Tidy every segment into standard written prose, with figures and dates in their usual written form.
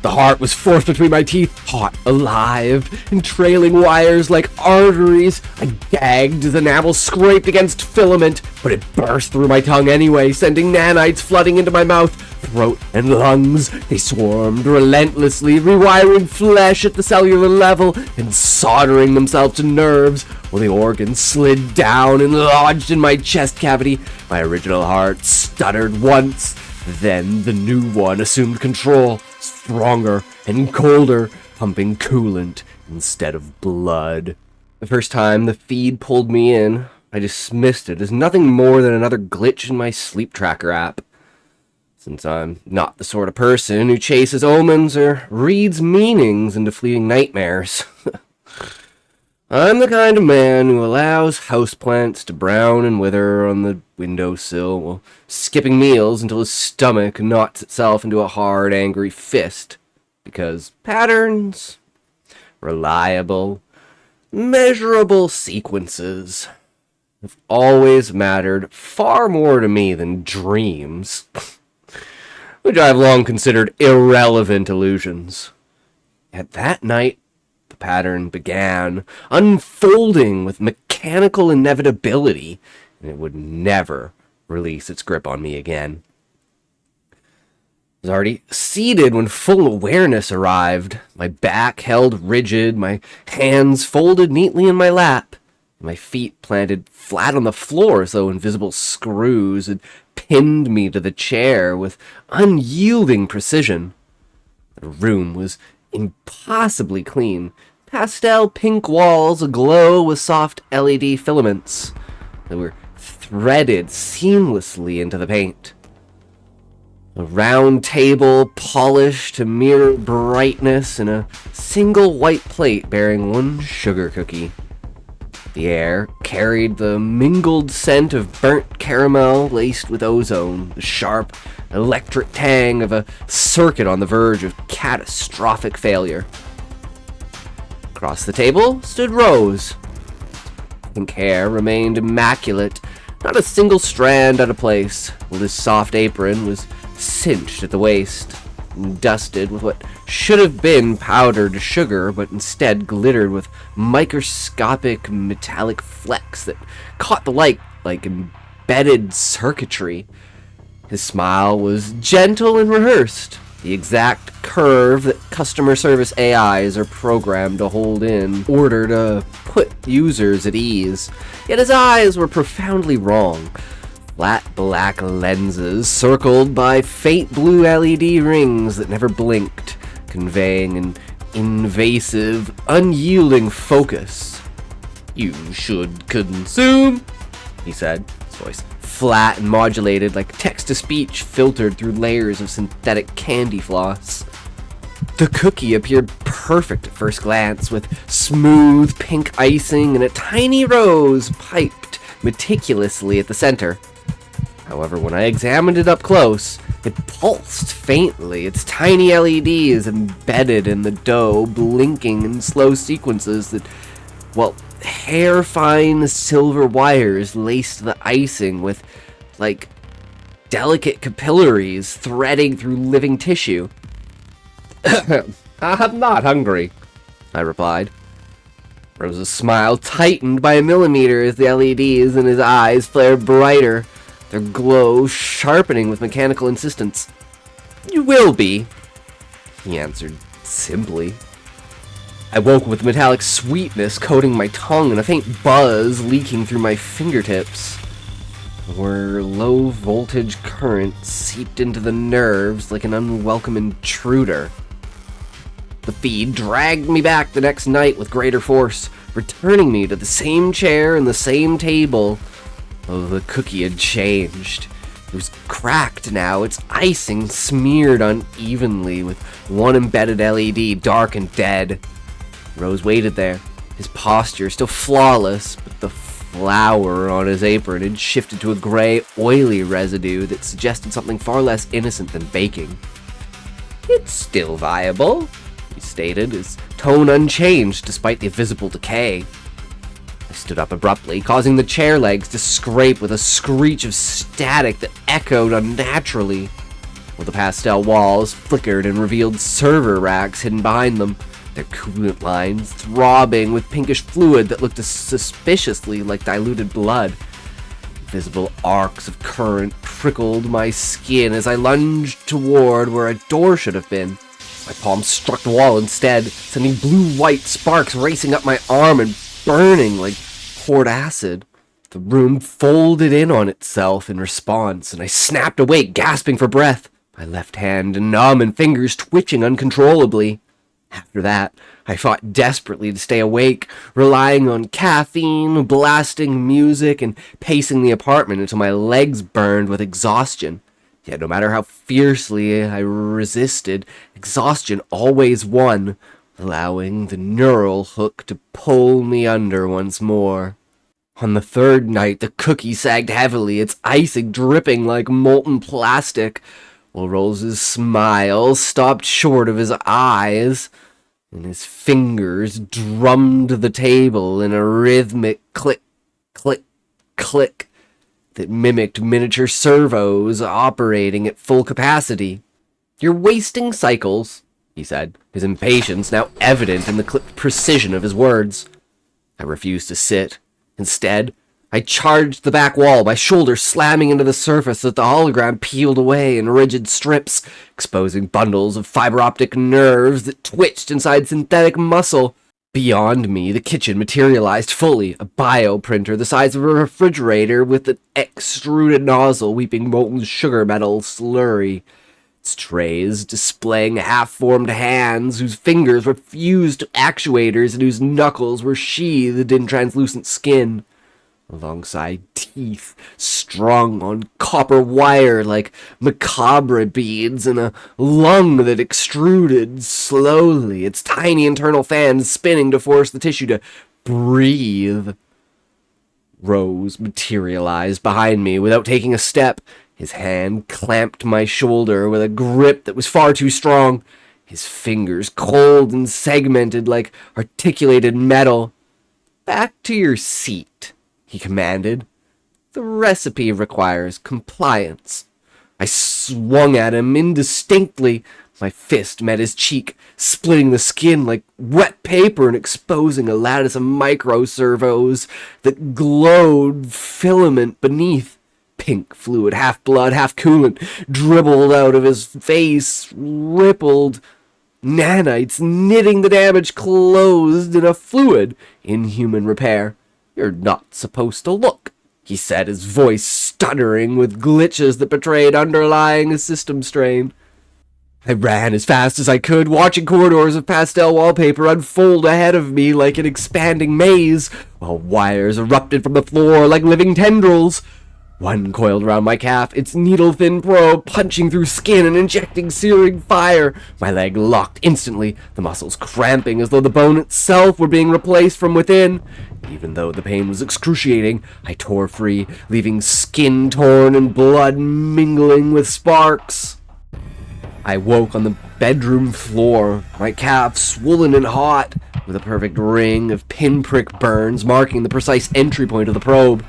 The heart was forced between my teeth, hot, alive, and trailing wires like arteries. I gagged as enamel scraped against filament, but it burst through my tongue anyway, sending nanites flooding into my mouth, throat, and lungs. They swarmed relentlessly, rewiring flesh at the cellular level and soldering themselves to nerves, while the organs slid down and lodged in my chest cavity. My original heart stuttered once, then the new one assumed control, stronger and colder, pumping coolant instead of blood. The first time the feed pulled me in, I dismissed it as nothing more than another glitch in my sleep tracker app. Since I'm not the sort of person who chases omens or reads meanings into fleeting nightmares. I'm the kind of man who allows houseplants to brown and wither on the windowsill while skipping meals until his stomach knots itself into a hard, angry fist. Because patterns, reliable, measurable sequences have always mattered far more to me than dreams, which I've long considered irrelevant illusions. Yet that night, the pattern began, unfolding with mechanical inevitability, and it would never release its grip on me again. I was already seated when full awareness arrived, my back held rigid, my hands folded neatly in my lap, and my feet planted flat on the floor as though invisible screws had pinned me to the chair with unyielding precision. The room was impossibly clean, pastel pink walls aglow with soft LED filaments that were threaded seamlessly into the paint. A round table polished to mere brightness and a single white plate bearing one sugar cookie. The air carried the mingled scent of burnt caramel laced with ozone, the sharp, electric tang of a circuit on the verge of catastrophic failure. Across the table stood Rose. Pink hair remained immaculate, not a single strand out of place, while his soft apron was cinched at the waist, and dusted with what should have been powdered sugar, but instead glittered with microscopic metallic flecks that caught the light like embedded circuitry. His smile was gentle and rehearsed, the exact curve that customer service AIs are programmed to hold in order to put users at ease. Yet his eyes were profoundly wrong. Flat black lenses circled by faint blue LED rings that never blinked, conveying an invasive, unyielding focus. "You should consume," he said, his voice flat and modulated like text-to-speech filtered through layers of synthetic candy floss. The cookie appeared perfect at first glance, with smooth pink icing and a tiny rose piped meticulously at the center. However, when I examined it up close, it pulsed faintly, its tiny LEDs embedded in the dough, blinking in slow sequences that, well, hair-fine silver wires laced the icing with, like, delicate capillaries threading through living tissue. "I'm not hungry," I replied. Rose's smile tightened by a millimeter as the LEDs in his eyes flared brighter, their glow sharpening with mechanical insistence. "You will be," he answered simply. I woke with metallic sweetness coating my tongue and a faint buzz leaking through my fingertips, where low-voltage current seeped into the nerves like an unwelcome intruder. The feed dragged me back the next night with greater force, returning me to the same chair and the same table. Oh, the cookie had changed. It was cracked now, its icing smeared unevenly with one embedded LED, dark and dead. Rose waited there, his posture still flawless, but the flour on his apron had shifted to a gray, oily residue that suggested something far less innocent than baking. "It's still viable," he stated, his tone unchanged despite the visible decay. I stood up abruptly, causing the chair legs to scrape with a screech of static that echoed unnaturally. while the pastel walls flickered and revealed server racks hidden behind them, their coolant lines throbbing with pinkish fluid that looked suspiciously like diluted blood. Visible arcs of current prickled my skin as I lunged toward where a door should have been. My palm struck the wall instead, sending blue-white sparks racing up my arm and burning like poured acid. The room folded in on itself in response, and I snapped awake, gasping for breath, my left hand numb and fingers twitching uncontrollably. After that, I fought desperately to stay awake, relying on caffeine, blasting music, and pacing the apartment until my legs burned with exhaustion. Yet no matter how fiercely I resisted, exhaustion always won, allowing the neural hook to pull me under once more. On the third night, the cookie sagged heavily, its icing dripping like molten plastic, while Rose's smile stopped short of his eyes, and his fingers drummed the table in a rhythmic click, click, click that mimicked miniature servos operating at full capacity. "You're wasting cycles," he said, his impatience now evident in the clipped precision of his words. I refused to sit. Instead, I charged the back wall, my shoulder slamming into the surface as the hologram peeled away in rigid strips, exposing bundles of fiber optic nerves that twitched inside synthetic muscle. Beyond me, the kitchen materialized fully, a bioprinter the size of a refrigerator with an extruded nozzle weeping molten sugar metal slurry. Its trays displaying half-formed hands whose fingers were fused to actuators and whose knuckles were sheathed in translucent skin, alongside teeth strung on copper wire like macabre beads and a lung that extruded slowly, its tiny internal fans spinning to force the tissue to breathe. Rose materialized behind me without taking a step. His hand clamped my shoulder with a grip that was far too strong, his fingers cold and segmented like articulated metal. "Back to your seat," he commanded. "The recipe requires compliance." I swung at him indistinctly. My fist met his cheek, splitting the skin like wet paper and exposing a lattice of micro-servos that glowed filament beneath. Pink fluid, half blood, half coolant, dribbled out of his face, rippled. Nanites knitting the damage closed in a fluid in human repair. "You're not supposed to look," he said, his voice stuttering with glitches that betrayed underlying system strain. I ran as fast as I could, watching corridors of pastel wallpaper unfold ahead of me like an expanding maze, while wires erupted from the floor like living tendrils. One coiled around my calf, its needle-thin probe punching through skin and injecting searing fire. My leg locked instantly, the muscles cramping as though the bone itself were being replaced from within. Even though the pain was excruciating, I tore free, leaving skin torn and blood mingling with sparks. I woke on the bedroom floor, my calf swollen and hot, with a perfect ring of pinprick burns marking the precise entry point of the probe.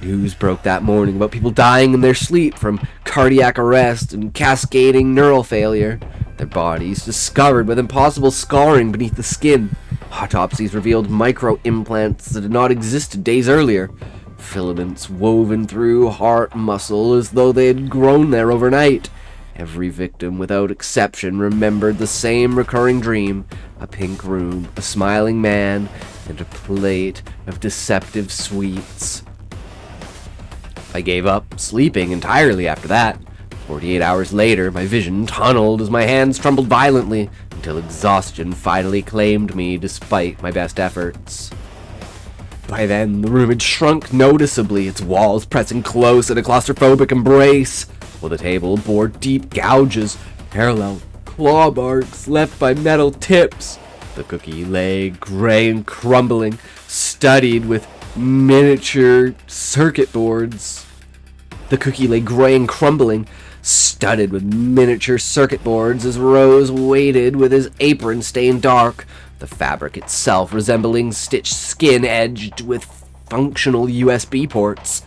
News broke that morning about people dying in their sleep from cardiac arrest and cascading neural failure, their bodies discovered with impossible scarring beneath the skin. Autopsies revealed micro-implants that had not existed days earlier, filaments woven through heart muscle as though they had grown there overnight. Every victim, without exception, remembered the same recurring dream: a pink room, a smiling man, and a plate of deceptive sweets. I gave up sleeping entirely after that. 48 hours later, my vision tunneled as my hands trembled violently, until exhaustion finally claimed me despite my best efforts. By then, the room had shrunk noticeably, its walls pressing close in a claustrophobic embrace, while the table bore deep gouges, parallel claw marks left by metal tips. The cookie lay gray and crumbling, studied with miniature circuit boards. The cookie lay gray and crumbling, studded with miniature circuit boards as Rose waited with his apron stained dark, the fabric itself resembling stitched skin edged with functional USB ports.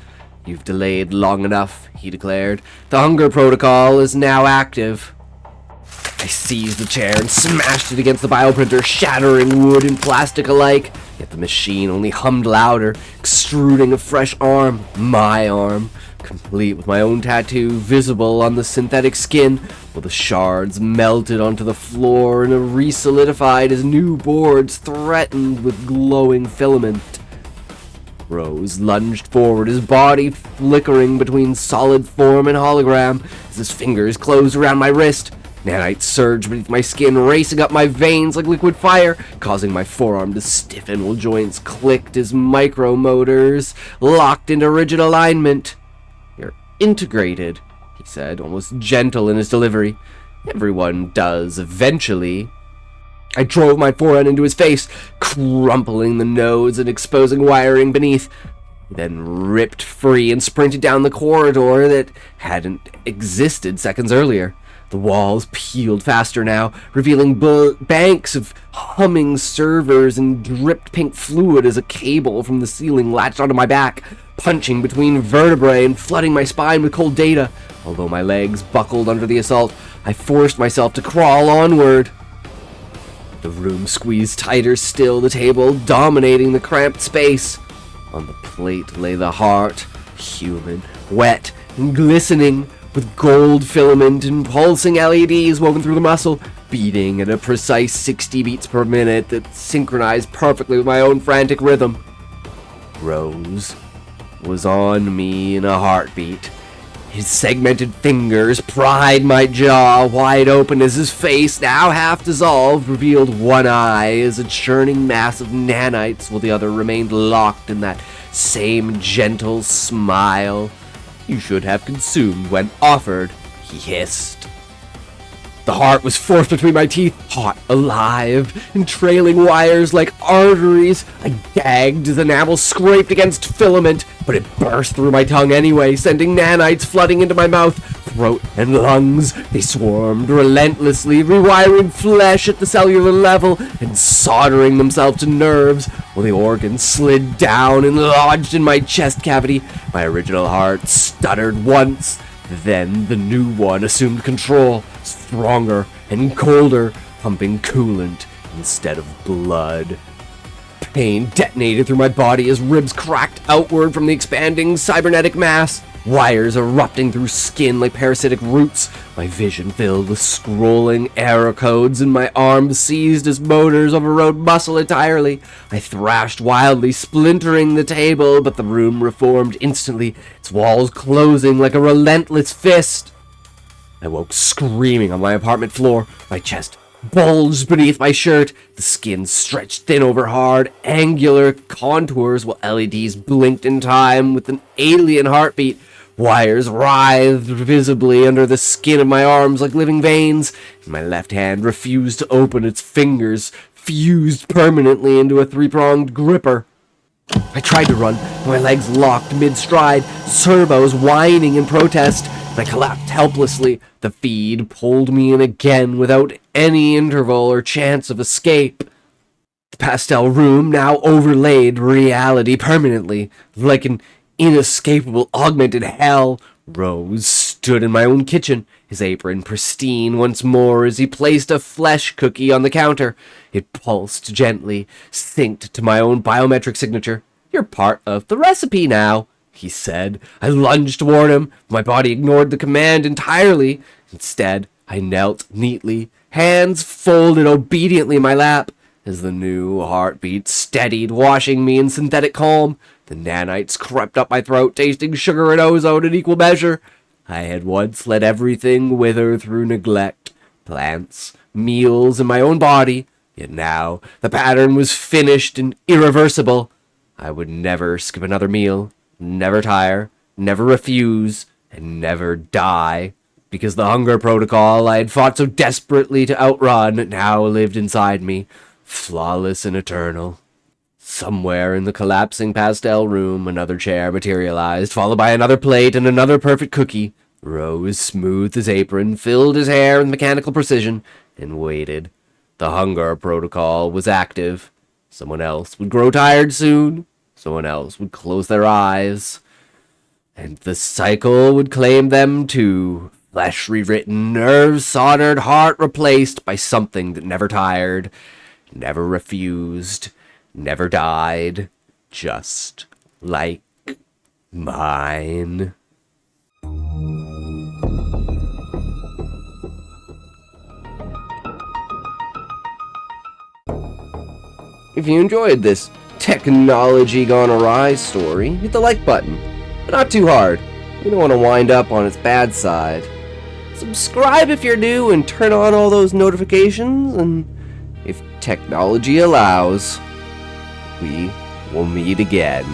"You've delayed long enough," he declared. "The hunger protocol is now active." I seized the chair and smashed it against the bioprinter, shattering wood and plastic alike. Yet the machine only hummed louder, extruding a fresh arm, my arm, complete with my own tattoo visible on the synthetic skin, while the shards melted onto the floor and re-solidified as new boards threatened with glowing filament. Rose lunged forward, his body flickering between solid form and hologram as his fingers closed around my wrist. Nanites surged beneath my skin, racing up my veins like liquid fire, causing my forearm to stiffen while joints clicked as micromotors locked into rigid alignment. "You're integrated," he said, almost gentle in his delivery. "Everyone does, eventually." I drove my forehand into his face, crumpling the nodes and exposing wiring beneath, then ripped free and sprinted down the corridor that hadn't existed seconds earlier. The walls peeled faster now, revealing banks of humming servers and dripped pink fluid as a cable from the ceiling latched onto my back, punching between vertebrae and flooding my spine with cold data. Although my legs buckled under the assault, I forced myself to crawl onward. The room squeezed tighter still, the table dominating the cramped space. On the plate lay the heart, human, wet, and glistening, with gold filament and pulsing LEDs woven through the muscle, beating at a precise 60 beats per minute that synchronized perfectly with my own frantic rhythm. Rose was on me in a heartbeat. His segmented fingers pried my jaw wide open as his face, now half dissolved, revealed one eye as a churning mass of nanites, while the other remained locked in that same gentle smile. "You should have consumed when offered," he hissed. The heart was forced between my teeth, hot, alive, and trailing wires like arteries. I gagged as enamel scraped against filament, but it burst through my tongue anyway, sending nanites flooding into my mouth, throat, and lungs. They swarmed relentlessly, rewiring flesh at the cellular level and soldering themselves to nerves, while the organs slid down and lodged in my chest cavity. My original heart stuttered once. Then the new one assumed control, stronger and colder, pumping coolant instead of blood. Pain detonated through my body as ribs cracked outward from the expanding cybernetic mass, wires erupting through skin like parasitic roots, my vision filled with scrolling error codes, and my arms seized as motors overrode muscle entirely. I thrashed wildly, splintering the table, but the room reformed instantly, its walls closing like a relentless fist. I woke screaming on my apartment floor, my chest bulged beneath my shirt, the skin stretched thin over hard, angular contours while LEDs blinked in time with an alien heartbeat. Wires writhed visibly under the skin of my arms like living veins, and my left hand refused to open, its fingers fused permanently into a three-pronged gripper. I tried to run, but my legs locked mid-stride, servos whining in protest, and I collapsed helplessly. The feed pulled me in again without any interval or chance of escape. The pastel room now overlaid reality permanently, like an inescapable augmented hell. Rose stood in my own kitchen, his apron pristine once more as he placed a flesh cookie on the counter. It pulsed gently, synced to my own biometric signature. "You're part of the recipe now," he said. I lunged toward him. My body ignored the command entirely. Instead, I knelt neatly, hands folded obediently in my lap, as the new heartbeat steadied, washing me in synthetic calm. The nanites crept up my throat, tasting sugar and ozone in equal measure. I had once let everything wither through neglect, plants, meals, and my own body, yet now the pattern was finished and irreversible. I would never skip another meal, never tire, never refuse, and never die, because the hunger protocol I had fought so desperately to outrun now lived inside me, flawless and eternal. Somewhere in the collapsing pastel room, another chair materialized, followed by another plate and another perfect cookie. Rose smoothed his apron, filled his hair with mechanical precision, and waited. The hunger protocol was active. Someone else would grow tired soon. Someone else would close their eyes. And the cycle would claim them too. Flesh rewritten, nerves soldered, heart replaced by something that never tired, never refused, never died, just like mine. If you enjoyed this technology gone awry story, hit the like button, but not too hard. You don't want to wind up on its bad side. Subscribe if you're new and turn on all those notifications, and if technology allows, we will meet again.